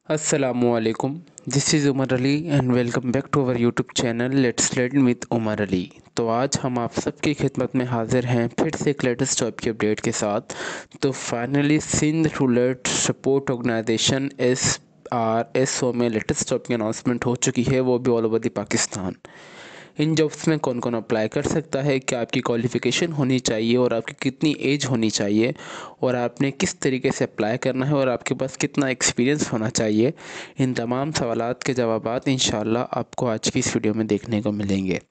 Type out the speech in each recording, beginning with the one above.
असलकुम, this is Umar Ali and welcome back to our YouTube channel let's learn with Umar Ali. तो आज हम आप सबकी खिदमत में हाज़िर हैं फिर से एक लेटेस्ट टॉप की अपडेट के साथ। तो finally Sindh rural support organisation SRSO में लेटेस्ट जॉब की अनाउंसमेंट हो चुकी है, वो भी ऑल ओवर द पाकिस्तान। इन जॉब्स में कौन कौन अप्लाई कर सकता है, क्या आपकी क्वालिफ़िकेशन होनी चाहिए और आपकी कितनी एज होनी चाहिए और आपने किस तरीके से अप्लाई करना है और आपके पास कितना एक्सपीरियंस होना चाहिए, इन तमाम सवालात के जवाबात इंशाल्लाह आपको आज की इस वीडियो में देखने को मिलेंगे।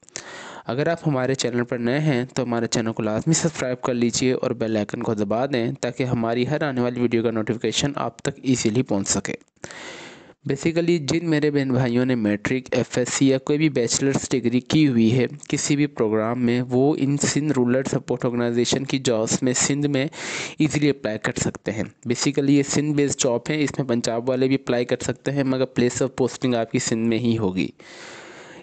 अगर आप हमारे चैनल पर नए हैं तो हमारे चैनल को लाजमी सब्सक्राइब कर लीजिए और बेल आइकन को दबा दें ताकि हमारी हर आने वाली वीडियो का नोटिफिकेशन आप तक ईजीली पहुंच सके। बेसिकली जिन मेरे बहन भाइयों ने मैट्रिक, FSC या कोई भी बैचलर्स डिग्री की हुई है किसी भी प्रोग्राम में, वो इन सिंध रूरल सपोर्ट ऑर्गेनाइजेशन की जॉब्स में सिंध में इजीली अप्लाई कर सकते हैं। बेसिकली ये सिंध बेस्ड जॉब है, इसमें पंजाब वाले भी अप्लाई कर सकते हैं मगर प्लेस ऑफ पोस्टिंग आपकी सिंध में ही होगी।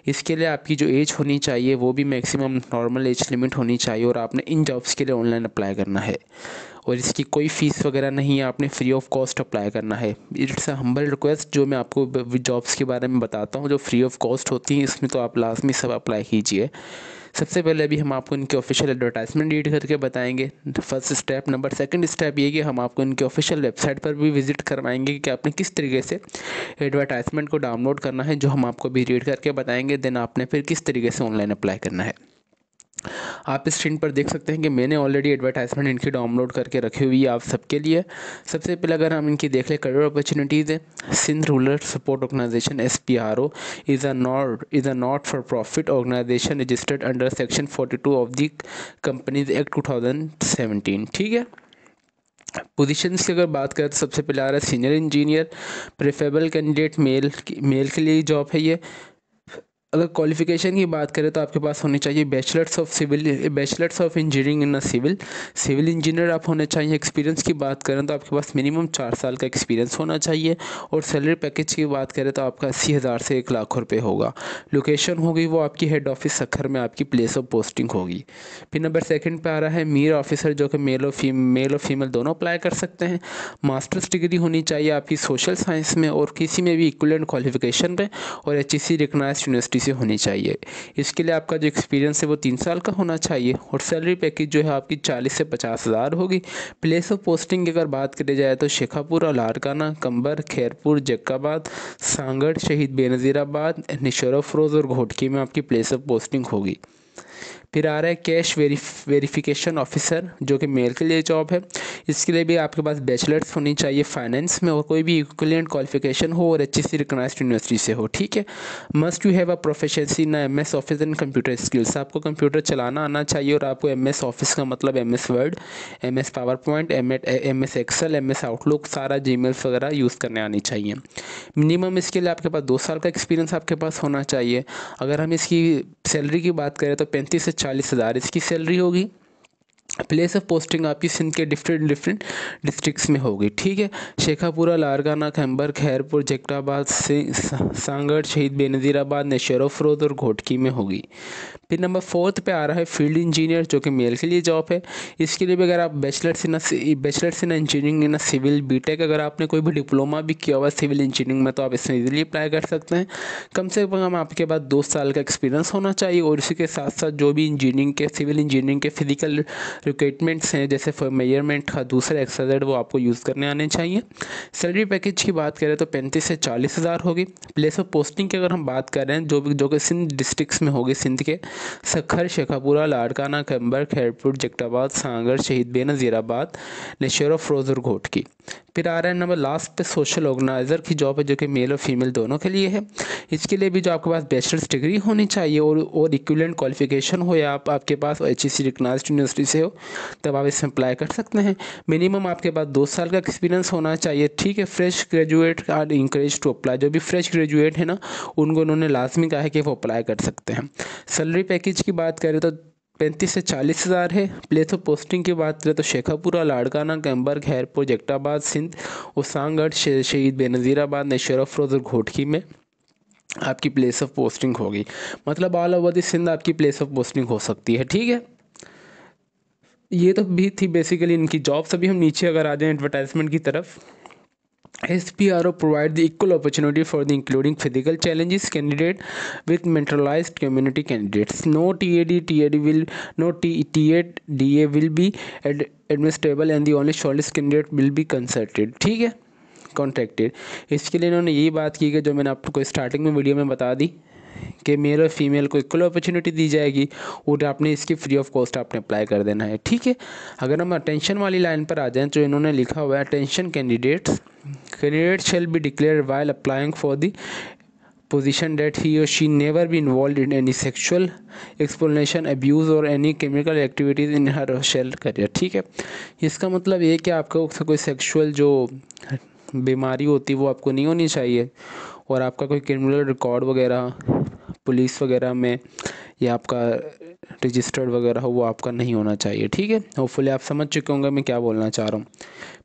इसके लिए आपकी जो एज होनी चाहिए वो भी मैक्सिमम नॉर्मल एज लिमिट होनी चाहिए और आपने इन जॉब्स के लिए ऑनलाइन अप्लाई करना है और इसकी कोई फ़ीस वगैरह नहीं है, आपने फ्री ऑफ कॉस्ट अप्लाई करना है। इट्स अ हम्बल रिक्वेस्ट, जो मैं आपको जॉब्स के बारे में बताता हूँ जो फ्री ऑफ कॉस्ट होती हैं, इसमें तो आप लाजमी सब अप्लाई कीजिए। सबसे पहले अभी हम आपको इनके ऑफिशियल एडवर्टाइजमेंट रीड करके बताएंगे, first step. Number second step ये कि हम आपको इनके ऑफिशियल वेबसाइट पर भी विजिट करवाएंगे कि आपने किस तरीके से एडवर्टाइजमेंट को डाउनलोड करना है, जो हम आपको भी रीड करके बताएंगे। देन आपने फिर किस तरीके से ऑनलाइन अप्लाई करना है। आप इस स्क्रीन पर देख सकते हैं कि मैंने ऑलरेडी एडवर्टाइजमेंट इनकी डाउनलोड करके रखी हुई है आप सबके लिए। सबसे पहले अगर हम इनकी देख लें, करियर अपॉर्चुनिटीज़ है। Sindh rural support organisation SPRO is a not for profit organisation registered under section 42 of the companies act 2017। ठीक है। पोजीशंस की अगर बात करें तो सबसे पहले आ रहा है senior engineer, preferable candidate male के लिए जॉब है ये। अगर क्वालिफिकेशन की बात करें तो आपके पास होनी चाहिए bachelors of engineering in civil engineer आप होने चाहिए। एक्सपीरियंस की बात करें तो आपके पास मिनिमम 4 साल का एक्सपीरियंस होना चाहिए और सैलरी पैकेज की बात करें तो आपका 80,000 से 1 लाख रुपये होगा। लोकेशन होगी वो आपकी हेड ऑफिस सखर में आपकी प्लेस ऑफ पोस्टिंग होगी। फिर नंबर सेकंड पे आ रहा है मीर ऑफिसर, जो कि मेल और फीमेल दोनों अप्लाई कर सकते हैं। मास्टर्स डिग्री होनी चाहिए आपकी सोशल साइंस में और किसी में भी इक्विवेलेंट क्वालिफिकेशन पे और HEC रिकग्नाइज्ड यूनिवर्सिटी से होनी चाहिए। इसके लिए आपका जो एक्सपीरियंस है वो 3 साल का होना चाहिए और सैलरी पैकेज जो है आपकी 40 से 50,000 होगी। प्लेस ऑफ पोस्टिंग की अगर बात करी जाए तो शेखापुरा, लाड़काना, कंबर, खैरपुर, जक्काबाद, सांगड़, शहीद बेनज़ीराबाद, निशोर अफरोज़ और घोटकी में आपकी प्लेस ऑफ पोस्टिंग होगी। फिर आ रहा है कैश वेरिफिकेशन ऑफिसर, जो कि मेल के लिए जॉब है। इसके लिए भी आपके पास बैचलर्स होनी चाहिए फाइनेंस में और कोई भी इक्विवेलेंट क्वालिफिकेशन हो और HEC रिकग्नाइज्ड यूनिवर्सिटी से हो। ठीक है। Must you have a proficiency in MS office and computer skills, आपको कंप्यूटर चलाना आना चाहिए और आपको MS ऑफिस का मतलब MS Word, MS PowerPoint, MS Excel, MS Outlook, सारा जीमेल्स वगैरह यूज़ करने आनी चाहिए। मिनिमम इसके लिए आपके पास 2 साल का एक्सपीरियंस आपके पास होना चाहिए। अगर हम इसकी सैलरी की बात करें तो 35 से 40,000 इसकी सैलरी होगी। प्लेस ऑफ पोस्टिंग आपकी सिंध के डिफरेंट डिस्ट्रिक्ट्स में होगी। ठीक है। शेखापुरा, लारकाना, खैबर, खैरपुर, जैक्टाबाद, सांगड़, शहीद बेनज़ीराबाद, नौशेरा अफरोज़ और घोटकी में होगी। फिर नंबर फोर्थ पे आ रहा है फील्ड इंजीनियर, जो कि मेल के लिए जॉब है। इसके लिए भी अगर आप bachelors in engineering in civil BTech, अगर आपने कोई भी डिप्लोमा भी किया हुआ सिविल इंजीनियरिंग में तो आप इसमें इजीली अप्लाई कर सकते हैं। कम से कम आपके पास 2 साल का एक्सपीरियंस होना चाहिए और इसी के साथ साथ जो भी सिविल इंजीनियरिंग के फिजिकल रिक्वायरमेंट्स हैं, जैसे मेजरमेंट का दूसरा एक्सरसाइज, वो आपको यूज़ करने आने चाहिए। सैलरी पैकेज की बात करें तो 35 से 40,000 होगी। प्लेस ऑफ पोस्टिंग की अगर हम बात कर रहे हैं जो कि सिंध डिस्ट्रिक्ट्स में होगी, सिंध के सखर, शेखापुरा, लाड़काना, खैबर, खैरपुर, जैक्टाबाद, सांगड़, शहीद बेनज़ीराबाद, नौशेरा अफरोज़ और घोटकी। फिर आ रहा है नंबर लास्ट पे सोशल ऑर्गेनाइज़र की जॉब है, जो कि मेल और फीमेल दोनों के लिए है। इसके लिए भी जो आपके पास बैचलर्स डिग्री होनी चाहिए और इक्विवेलेंट क्वालिफिकेशन हो या आपके पास HEC रिकग्नाइज्ड यूनिवर्सिटी से हो, तब आप इसमें अप्लाई कर सकते हैं। मिनिमम आपके पास 2 साल का एक्सपीरियंस होना चाहिए। ठीक है। Fresh graduate are encourage to apply, जो भी फ्रेश ग्रेजुएट है ना, उनको उन्होंने लाजमी कहा है कि वो अप्लाई कर सकते हैं। सैलरी पैकेज की बात करें तो 35 से 40,000 है। प्लेस ऑफ पोस्टिंग की बात करें तो शेखापुरा, लाड़काना, कैम्बर, खैरपुर, जैक्टाबाद, सिंध, उसांगढ़, शहीद बेनज़ीराबाद, नौशेरा अफरोज़ और घोटकी में आपकी प्लेस ऑफ पोस्टिंग होगी। मतलब ऑल ओवर द सिंध आपकी प्लेस ऑफ पोस्टिंग हो सकती है। ठीक है। ये तो भी थी बेसिकली इनकी जॉब्स। अभी हम नीचे अगर आ जाएं एडवर्टाइजमेंट की तरफ, SPRO provide the equal opportunity for the including physical challenges candidate with mentalized community candidates. No TAD will no TADA will be admissible and the only shortlist candidate will be consulted. ठीक है, contracted. इसके लिए इन्होंने यही बात की कि जो मैंने आपको स्टार्टिंग में वीडियो में बता दी कि मेल और फीमेल को इक्वल अपॉर्चुनिटी दी जाएगी और आपने इसकी फ्री ऑफ कॉस्ट आपने अप्लाई कर देना है। ठीक है, अगर हम अटेंशन वाली लाइन पर आ जाएं तो इन्होंने लिखा हुआ है attention candidate shall be declare while applying for the position that he or she never be involved in any sexual exploitation, abuse or any chemical activities in her or shell career। ठीक है, इसका मतलब ये कि आपको कोई sexual जो बीमारी होती है वो आपको नहीं होनी चाहिए और आपका कोई क्रिमिनल रिकॉर्ड वगैरह पुलिस वगैरह में या आपका रजिस्टर्ड वगैरह हो वो आपका नहीं होना चाहिए। ठीक है, होपफुली आप समझ चुके होंगे मैं क्या बोलना चाह रहा हूँ।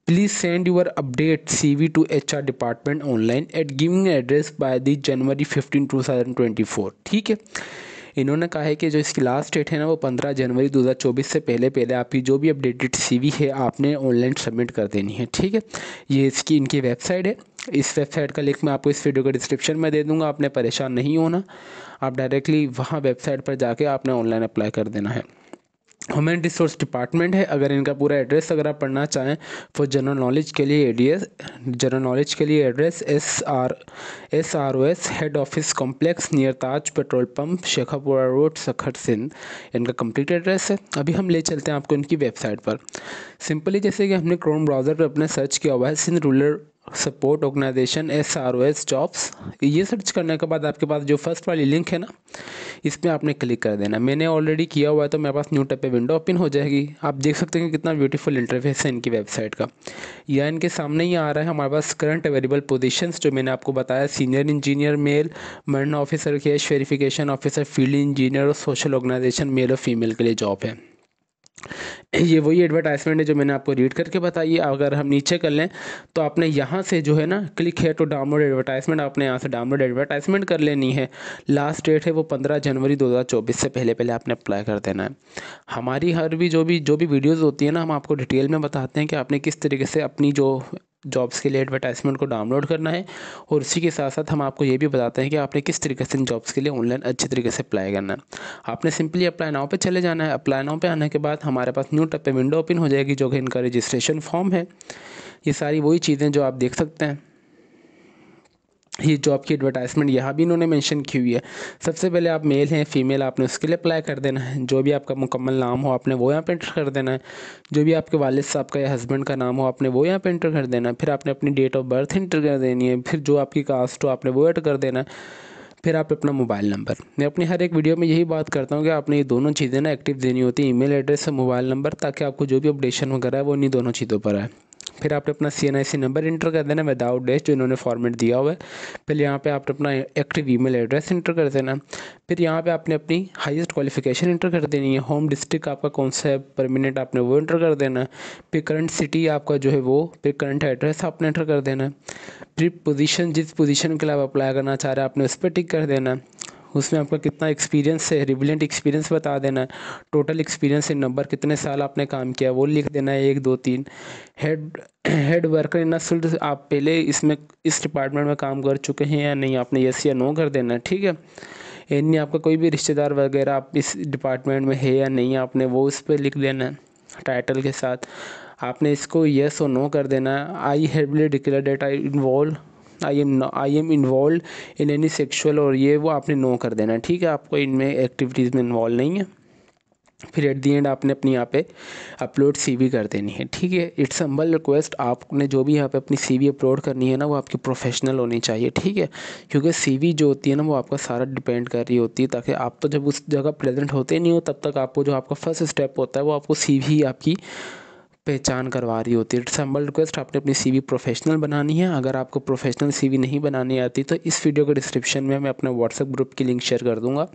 Please send your update CV to HR department online at giving address by the January 15, 2024। ठीक है, इन्होंने कहा है कि जो इसकी लास्ट डेट है ना वो 15 जनवरी 2024 से पहले आपकी जो भी अपडेटेड CV है आपने ऑनलाइन सबमिट कर देनी है। ठीक है, ये इसकी इनकी वेबसाइट है। इस वेबसाइट का लिंक मैं आपको इस वीडियो के डिस्क्रिप्शन में दे दूंगा, आपने परेशान नहीं होना, आप डायरेक्टली वहाँ वेबसाइट पर जाके आपने ऑनलाइन अप्लाई कर देना है। ह्यूमन रिसोर्स डिपार्टमेंट है। अगर इनका पूरा एड्रेस अगर आप पढ़ना चाहें फॉर जनरल नॉलेज के लिए address SROS head office complex near Taj petrol pump Shekhapura road Sukkur Sindh, इनका कंप्लीट एड्रेस है। अभी हम ले चलते हैं आपको इनकी वेबसाइट पर। सिंपली जैसे कि हमने क्रोम ब्राउज़र पर अपने सर्च किया हुआ है Sindh rural support organisation SROS jobs, ये सर्च करने के बाद आपके पास जो फर्स्ट वाली लिंक है ना इस पर आपने क्लिक कर देना। मैंने ऑलरेडी किया हुआ है तो मेरे पास न्यू टैब पे विंडो ओपन हो जाएगी। आप देख सकते हैं कि कितना ब्यूटीफुल इंटरफेस है इनकी वेबसाइट का। या इनके सामने ही आ रहा है हमारे पास करंट अवेलेबल पोजीशंस जो मैंने आपको बताया, सीनियर इंजीनियर मेल, मर्न officer cash verification officer, field engineer और सोशल ऑर्गेनाइजेशन मेल और फीमेल के लिए जॉब है। ये वही एडवर्टाइजमेंट है जो मैंने आपको रीड करके बताई है। अगर हम नीचे कर लें तो आपने यहाँ से जो है ना क्लिक है तो डाउनलोड एडवर्टाइजमेंट, आपने यहाँ से डाउनलोड एडवर्टाइजमेंट कर लेनी है। लास्ट डेट है वो 15 जनवरी 2024 से पहले आपने अप्लाई कर देना है। हमारी हर भी जो भी वीडियोज़ होती है ना हम आपको डिटेल में बताते हैं कि आपने किस तरीके से अपनी जो जॉब्स के लिए एडवर्टाइजमेंट को डाउनलोड करना है और उसी के साथ साथ हम आपको ये भी बताते हैं कि आपने किस तरीके से इन जॉब्स के लिए ऑनलाइन अच्छे तरीके से अप्लाई करना है। आपने सिंपली अप्लाई नाउ पे चले जाना है। अप्लाई नाउ पे आने के बाद हमारे पास न्यू टैब पे विंडो ओपन हो जाएगी जो कि इनका रजिस्ट्रेशन फॉर्म है। ये सारी वही चीज़ें जो आप देख सकते हैं। ये जॉब की एडवर्टाइजमेंट यहाँ भी इन्होंने मेंशन की हुई है। सबसे पहले आप मेल हैं फीमेल आपने उसके लिए अप्लाई कर देना है। जो भी आपका मुकम्मल नाम हो आपने वो यहाँ पे एंटर कर देना है। जो भी आपके वालिद साहब का या हस्बैंड का नाम हो आपने वो यहाँ पे एंटर कर देना है। फिर आपने अपनी डेट ऑफ बर्थ एंटर कर देनी है। फिर जो आपकी कास्ट हो आपने वो एंटर कर देना है। फिर आप अपना मोबाइल नंबर, मैं अपनी हर एक वीडियो में यही बात करता हूँ कि आपने ये दोनों चीज़ें ना एक्टिव देनी होती है, ईमेल एड्रेस और मोबाइल नंबर, ताकि आपको जो भी अपडेशन वगैरह है वो इन्हीं दोनों चीज़ों पर है। फिर आपने अपना CNIC नंबर इंटर कर देना विदाउट डैश जो इन्होंने फॉर्मेट दिया हुआ है। फिर यहाँ पे आपने अपना एक्टिव ईमेल एड्रेस इंटर कर देना। फिर यहाँ पे आपने अपनी हाईएस्ट क्वालिफिकेशन इंटर कर देनी है। होम डिस्ट्रिक्ट आपका कौन सा है परमानेंट आपने वो इंटर कर देना है। फिर करंट सिटी आपका जो है वो, फिर करंट एड्रेस आपने इंटर कर देना है। फिर पोजीशन जिस पोजीशन के लिए आप अप्लाई करना चाह रहे हैं आपने उस पर टिक कर देना है। उसमें आपका कितना एक्सपीरियंस है, रिविलेंट एक्सपीरियंस बता देना है। टोटल एक्सपीरियंस इन नंबर कितने साल आपने काम किया वो लिख देना है, 1 2 3। हेड वर्कर इन फील्ड, आप पहले इसमें इस डिपार्टमेंट में काम कर चुके हैं या नहीं, आपने यस या नो कर देना है। ठीक है, यानी आपका कोई भी रिश्तेदार वगैरह आप इस डिपार्टमेंट में है या नहीं आपने वो उस पर लिख देना है टाइटल के साथ। आपने इसको यस और नो कर देना है। I heavily declare that I am involve in any sexual, और ये वो आपने नो कर देना है। ठीक है, आपको इनमें एक्टिविटीज़ में इन्वॉल्व नहीं है। फिर एट दी एंड आपने अपनी यहाँ पे अपलोड CV कर देनी है। ठीक है, इट्स हम्बल रिक्वेस्ट, आपने जो भी यहाँ पे अपनी CV अपलोड करनी है ना वो आपकी प्रोफेशनल होनी चाहिए। ठीक है, क्योंकि CV जो होती है ना वो आपका सारा डिपेंड कर रही होती है, ताकि आप तो जब उस जगह प्रेजेंट होते नहीं हो तब तक आपको जो आपका फर्स्ट स्टेप होता है वो आपको CV आपकी पहचान करवा रही होती है। इट्स हम्बल रिक्वेस्ट, आपने अपनी CV प्रोफेशनल बनानी है। अगर आपको प्रोफेशनल CV नहीं बनानी आती तो इस वीडियो के डिस्क्रिप्शन में मैं अपना व्हाट्सएप ग्रुप की लिंक शेयर कर दूंगा।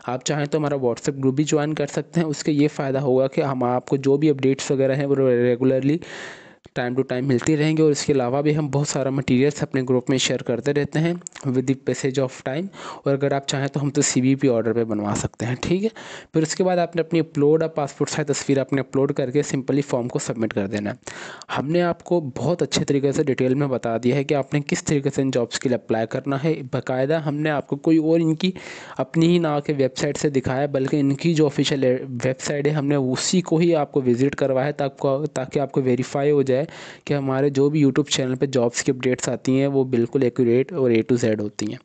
आप चाहें तो हमारा व्हाट्सएप ग्रुप भी ज्वाइन कर सकते हैं। उसके ये फ़ायदा होगा कि हम आपको जो भी अपडेट्स वगैरह हैं वो रेगुलरली टाइम टू टाइम मिलती रहेंगी। और इसके अलावा भी हम बहुत सारा मटेरियल्स अपने ग्रुप में शेयर करते रहते हैं with the passage of time. और अगर आप चाहें तो हम तो CVP ऑर्डर पे बनवा सकते हैं, ठीक है। फिर उसके बाद आपने अपनी अपलोड पासपोर्ट साइज तस्वीर आपने अपलोड करके सिंपली फॉर्म को सबमिट कर देना है। हमने आपको बहुत अच्छे तरीके से डिटेल में बता दिया है कि आपने किस तरीके से इन जॉब्स के लिए अप्लाई करना है। बाकायदा हमने आपको कोई और इनकी अपनी ही ना के वेबसाइट से दिखाया, बल्कि इनकी जो ऑफिशियल वेबसाइट है हमने उसी को ही आपको विजिट करवाया ताकि आपको वेरीफाई हो जाए कि हमारे जो भी यूट्यूब चैनल पे जॉब्स की अपडेट्स आती हैं वो बिल्कुल एक्यूरेट और A to Z होती हैं।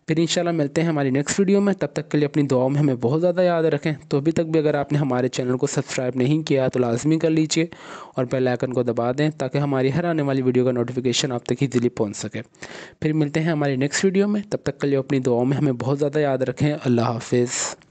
फिर इंशाल्लाह मिलते हैं हमारी नेक्स्ट वीडियो में। तब तक के लिए अपनी दुआओं में हमें बहुत ज़्यादा याद रखें। तो अभी तक भी अगर आपने हमारे चैनल को सब्सक्राइब नहीं किया तो लाजमी कर लीजिए और बेल आइकन को दबा दें ताकि हमारी हर आने वाली वीडियो का नोटिफिकेशन आप तक ईजिली पहुँच सके। फिर मिलते हैं हमारी नेक्स्ट वीडियो में। तब तक के लिए अपनी दुआओं में हमें बहुत ज़्यादा याद रखें। अल्लाह हाफिज़।